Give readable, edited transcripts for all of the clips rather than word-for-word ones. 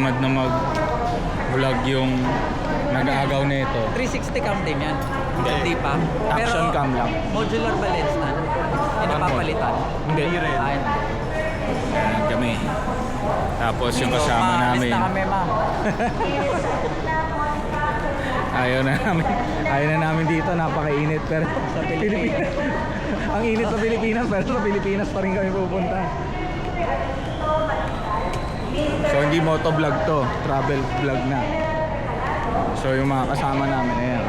tamad na mag-vlog yung nag-aagaw na ito. 360 cam din yan. Hindi pa. Action cam lang. Modular ba lens na? Hindi papalitan. Hindi. Ayun. Ayan kami. Tapos yung kasama namin. Na kami, ma'am. Ayaw na namin dito, napakainit pero sa Pilipinas. Ang init sa Pilipinas pero sa Pilipinas pa rin kami pupunta. So hindi motovlog to, travel vlog na. So yung mga kasama namin ayan.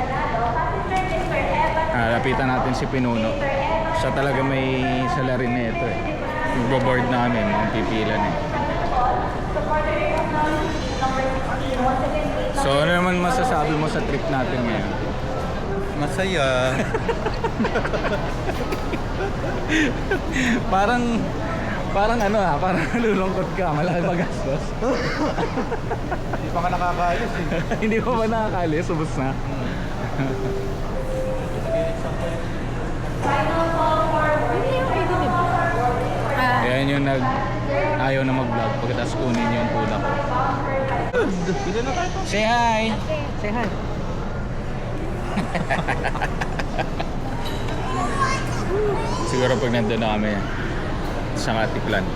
Lapitan natin si Pinuno. Siya talaga may salarin na ito eh. Magbo-board namin, mga pipilan eh. So ano naman masasabi mo sa trip natin ngayon? Masaya. Parang ano parang nalulungkot ka, malaki magastos. Hindi pa ka nakakaalis eh. Hindi mo ba nakakalis? Subos na. Ayan yung ayaw na mag-vlog pagkatapos kunin yung tula ko. Say hi! Say hi. Siguro pag nandun na kami sa Katiklan.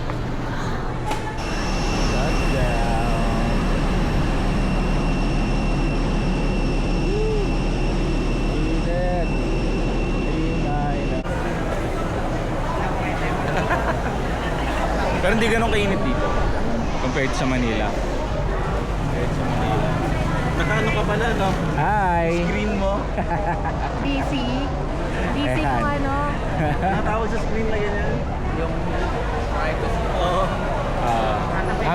Pero hindi ganun kainit dito compared sa Manila. Nakaano ka pala, no? Hi! Screen mo. Busy. Busy Ayan. kung ano. Nakatawag sa screen na ganyan. Yung privacy. Oo.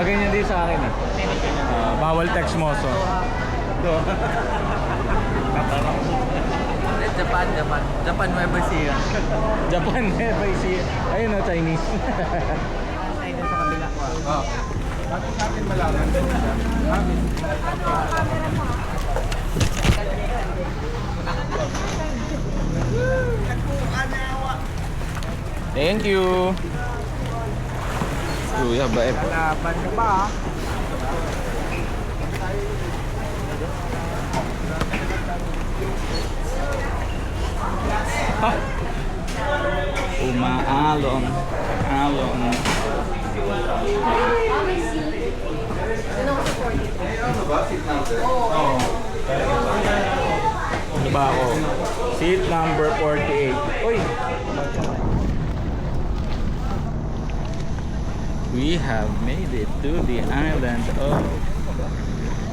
Ganyan din sa akin eh. Bawal text mo so. Japan Nueva Ecija. Japan eh, by si ayun na Chinese. Ay, sa kabila ko. Oh. Bakit natin malaman din siya? Thank you. Kuya ba eh. Laban ka ba? Umaalon. Alon. Ano ba ako? Seat number 48. Uy! We have made it to the island of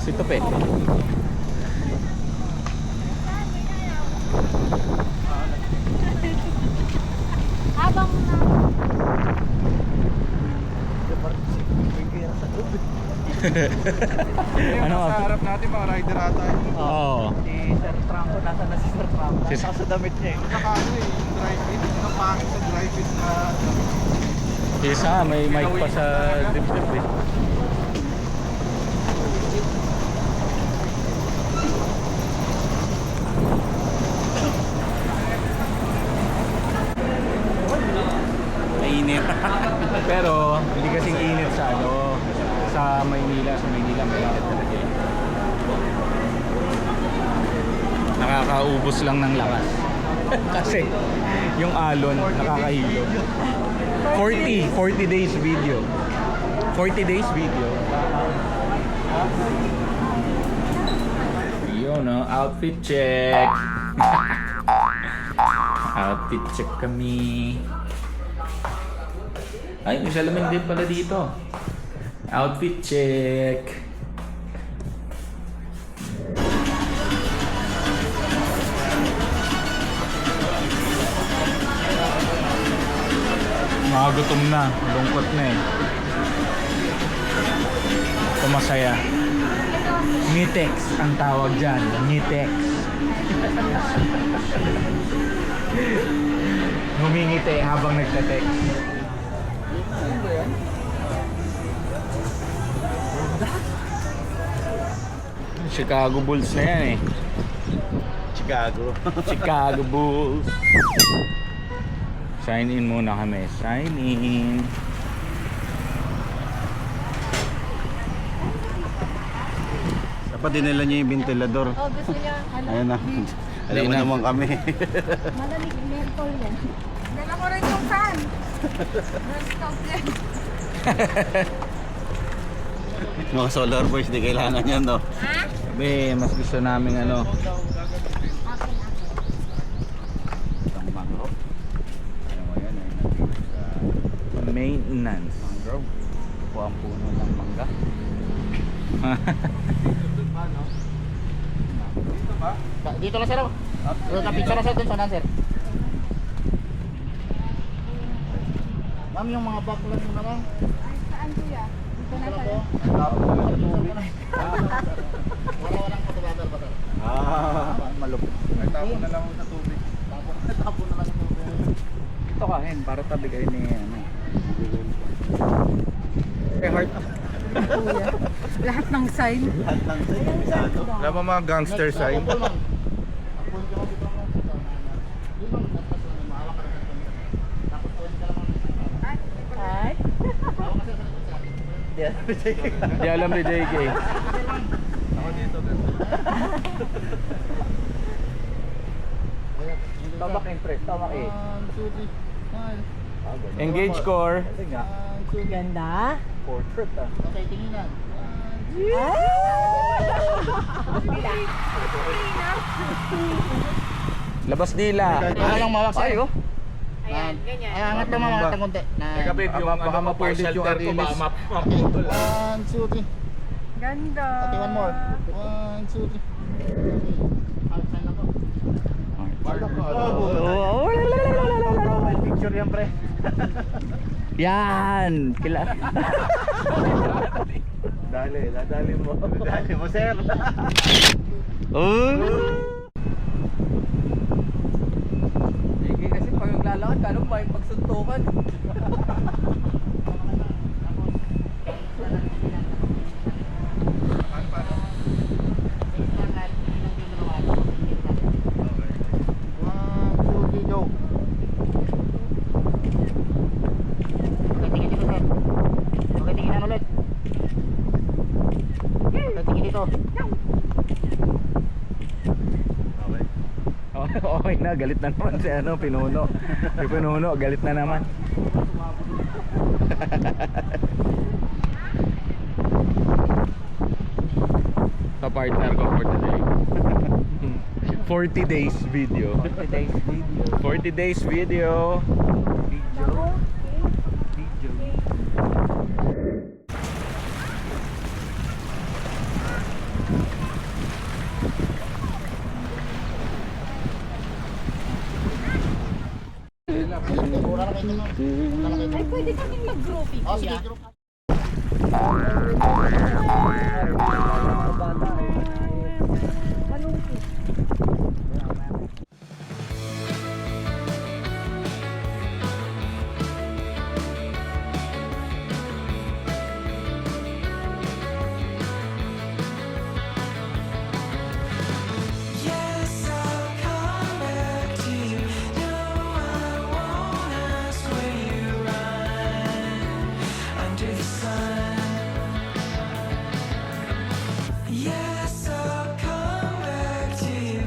Sitope. Habang Ano Sa ka? harap natin mga rider ata eh. Oo. Si Sir Franco, nasa na si Sir Franco? Nasa sa damit niya eh. Saka ano eh, yung drive-in. Ang pangit sa drive-in na Isa, may mic pa sa dibdib eh. Mainit. Pero hindi kasing init sa sa Maynila. Sa Maynila may init talaga eh. Nakakaubos lang ng lakas. Kasi yung alon nakakahilo. 40 days video. 40 days video. Yun no, outfit check. Outfit check kami. Ay, may salamin din pala dito. Outfit check. Gutom na, lungkot na eh. Ito masaya. Ngitex ang tawag dyan. Ngitex. Humingiti habang nagte-text. Chicago Bulls na yan eh. Chicago Bulls. Sign in muna kami. Sign in. Dapat dinala niya yung ventilador. Oh, gusto niya. Ano? Ayun na. Alam mo na. naman kami. Malamig, menthol yan. Dala ko rin yung fan. Non-stop yan. Mga solar boys, di kailangan yan, no? Ha? Sabi, mas gusto namin ano. Isang mangrove. Ano mo yan, ay nandito sa Maintenance. mangrove. Ito ang puno ng mangga. Dito ba? Dito lang sir. Kapicture na sir dun sa nan sir. Ma'am, yung mga baklan mo naman. Ay, saan kuya? Dito na Wala tayo. walang photographer pa sir. Malupit. May tapo na lang ako sa tubig. Tapo na lang ito. Ito kahin, para tabi kayo ni ano. Eh, heart. Kuya. Lahat ng sign. Lahat lang sa isado. Alam mo mga gangster sign? Ay. Di alam ni JK. Ako dito. Tabak impress, tabak eh. Engage core. Ganda. Portrait ah. Okay, tinginan. Labas dila. Ano lang mawak sa'yo? Ayan, ganyan. Ay, angat lang mga ng konti. Teka, babe, yung Baka ano, mapundit partial yung tear ko, Achilles. baka maputol. 1, 2, 3. Ganda. Pati one more. 1, 2, 3. Outside lang ko. Picture yan pre. Yan. Kila. Dadali mo. Dadali mo, sir. Oh. Sige kasi pag naglalakad ka, anong ba yung pagsuntukan? Okay na, galit na naman si ano, Pinuno. Si Pinuno, galit na naman. Sa partner ko for today. 40 days video. 40 days video. Ay, pwede kaming mag-grouping. Oh, sige, group. Malungkot. Yes, I'll come back to you. No, I won't ask where you run under the sun. Yes, I'll come back to you.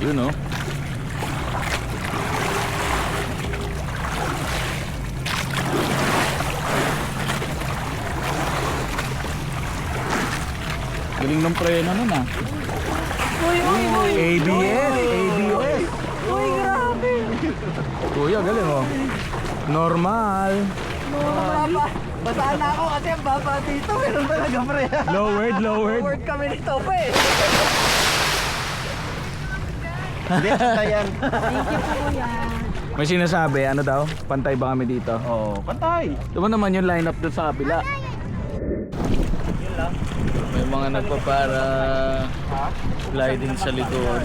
Yun oh. Galing ng preno nun ah. ABS! ABS! Uy, grabe. Kuya, galing oh. Normal. Basaan na ako kasi ang baba dito. Meron talaga pre. Lowered, lowered. Word kami nito pa eh. Hindi, yan. Thank you po, kuya. May sinasabi, ano daw? Pantay ba kami dito? Oo, pantay. Diba naman yung lineup doon sa kapila? May mga nagpapara sliding sa likod.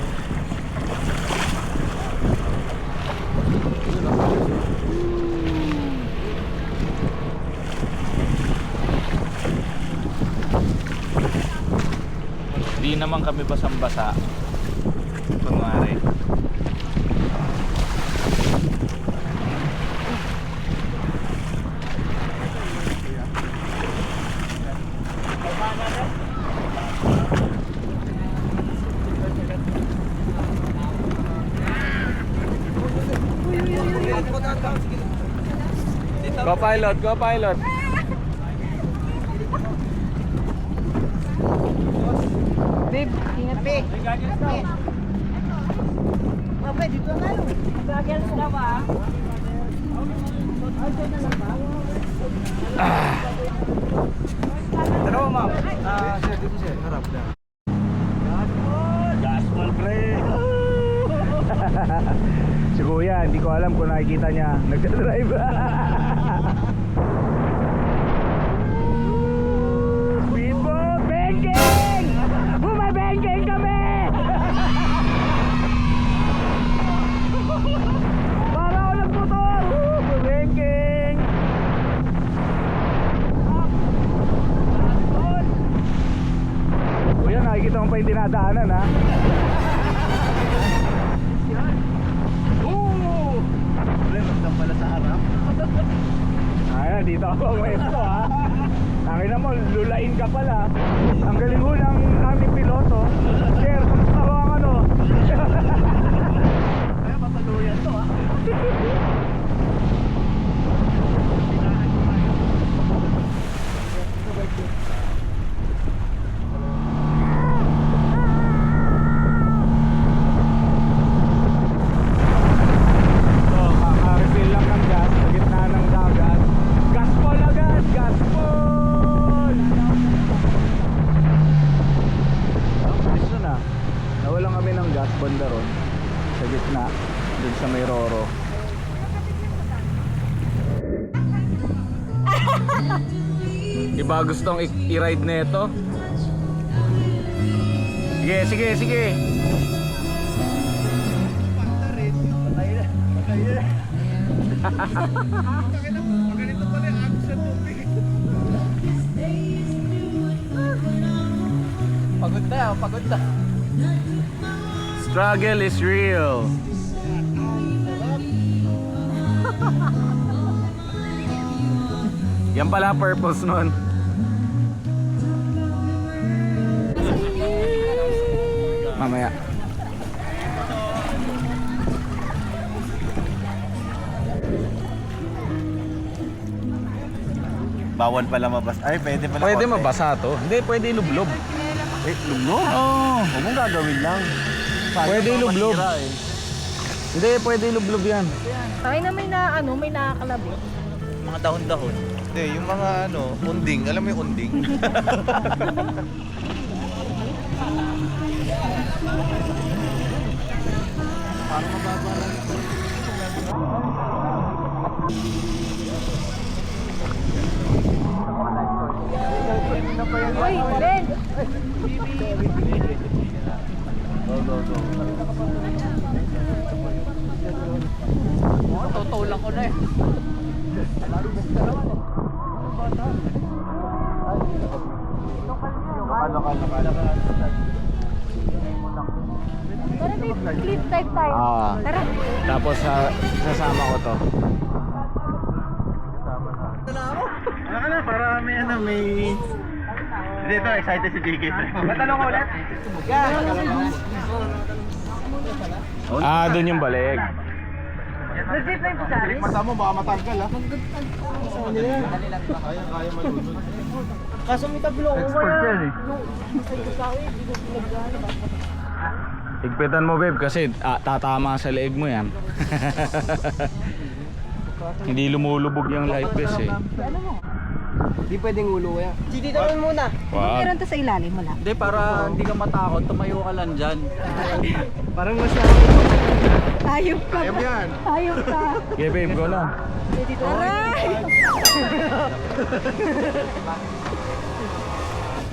Di naman kami basang-basa. Kunwari. Go pilot, go pilot. Babe, ingat po. Mabay, dito na yun. Goggles daw ah. Dalawa ma'am. Sir, dito sir. Harap na. Gaspol pre. Si kuya, hindi ko alam kung nakikita niya nagdadrive. Speedboat, banking! Bumabangking kami! Para ako nagputol! Bumabangking! Kuya, nakikita mo pa yung dinadaanan ha? Pala sa harap. Ayan, dito ako pwesto ha. Akin naman, lulain ka pala. Ang galing ho ng aming piloto. Sir, kamusta ba ang ano? Kaya papaluyan to ah. So, kaka-refill lang ng gas sa gitna ng dagat. Gaspol agad! Gaspol! Gusto na. Nawalan kami ng gas banda ron. Sa gitna. Dun sa may Roro. Iba gustong i-ride na ito? Sige, sige, sige. Pagod na, pagod na. Struggle is real. Yan pala ang purpose nun. Mamaya. Bawal pala mabasa. Ay, pwede pala. Pwede konti. mabasa to. Hindi, pwede ilublob. Eh, lumno? Oo. Huwag mong gagawin lang. Pwede ilublob. Masira eh. Hindi, pwede ilublob yan. Ay na may may nakakalabi. Mga dahon-dahon. Hindi, yung mga ano, unding. Alam mo yung unding? Uy, Ben! Tutulang ko na eh. Tara, babe, flip type tayo. Tara. Tapos sasama ko to. Ano na, para may ano, may... Hindi, ito, excited si JK. Matanong ko ulit. Ah, doon yung balik. Nag-zip line po sa akin. Mata mo, baka matanggal ha. Kaso may tablo ko Expert yan eh. Higpitan mo babe kasi tatama sa leeg mo yan. Hindi lumulubog yung life vest eh. Hindi pwedeng ulo kaya. Dito naman muna. Wow. Meron to sa ilalim mo lang. Hindi, para hindi ka matakot, tumayo ka lang dyan. Parang nasa... Hayop ka. Ayun yan. Hayop ka. Okay babe, go na. Aray!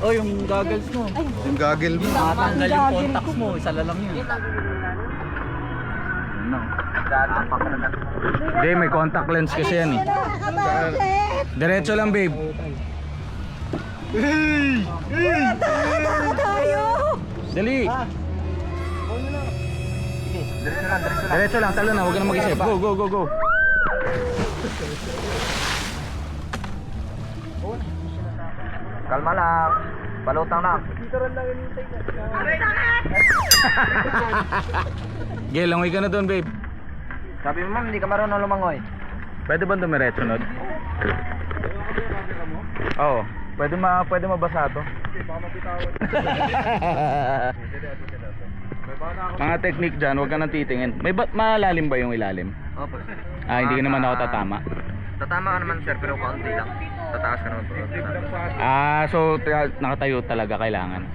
Oh, yung goggles mo. Yung gagel mo. Matanggal yung contacts mo, isa lang yun. Hindi, may contact lens kasi yan eh. Diretso lang babe. Tayo! Dali. Diretso lang, talo na, huwag ka na mag-isip. Go, go, go, go. Kalma lang. Balutang lang. Gel, langoy ka na doon babe. Sabi mo, ma'am, hindi ka marunong lumangoy. Pwede ba dumiretso Nod? Oo. Pwede mabasa to. Mga technique dyan, huwag ka nang titingin. May malalim ba yung ilalim? Opo. Ah, hindi ka naman ako tatama. Tatama ka naman, sir, pero kaunti lang. Tataas ka naman po. Ah, so nakatayo talaga kailangan.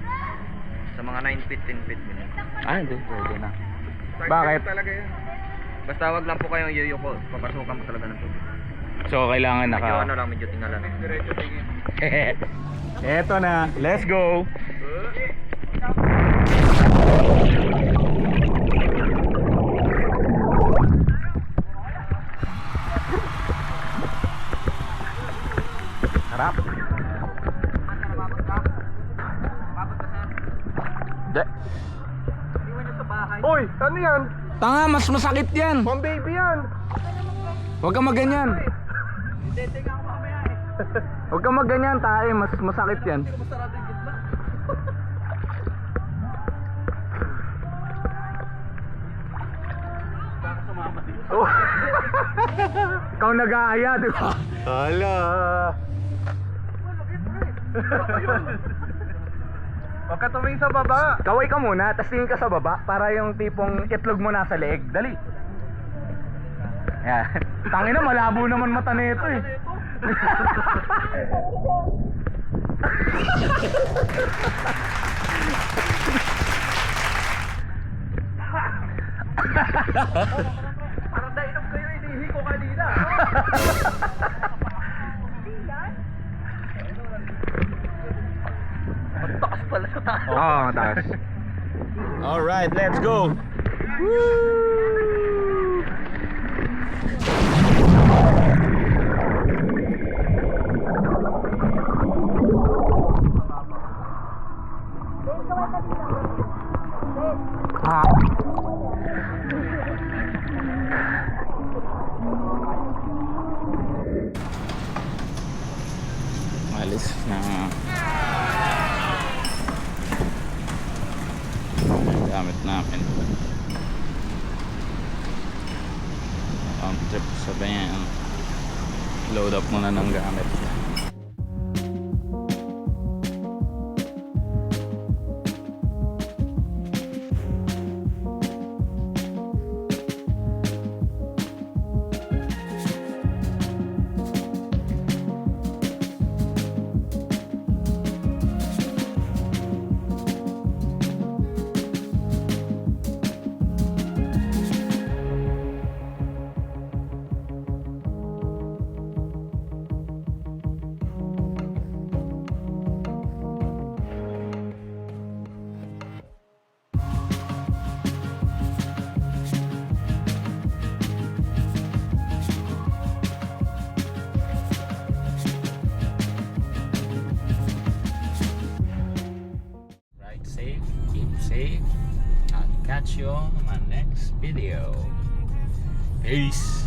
Sa mga 9 feet, 10 feet. Ah, hindi. Pwede na. Bakit? Basta wag lang po kayong yuyuko. Papasukan mo talaga ng tubig. So, kailangan Medyo ano naka... lang, medyo tingala lang. Eto na. Let's go. Harap. De. Uy, ano yan? Tanga, mas masakit yan. Pang baby yan. Huwag kang maganyan. Huwag kang maganyan, tae. Mas masakit yan. Oh. Ikaw nag-aaya, di ba? Hala. Huwag ka tumingin sa baba. Kaway ka muna, tapos tingin ka sa baba para yung tipong itlog mo nasa leeg. Dali. Yan. Tangina, malabo naman mata nito eh. Parang dainom kayo, inihi ko kanina. Magtakas pala sa taas. Oo, mataas. Alright, let's go. Ah. Alis na gamit namin. Trip sa van. Load up muna ng gamit. Safe, keep safe. I'll catch you on my next video. Peace.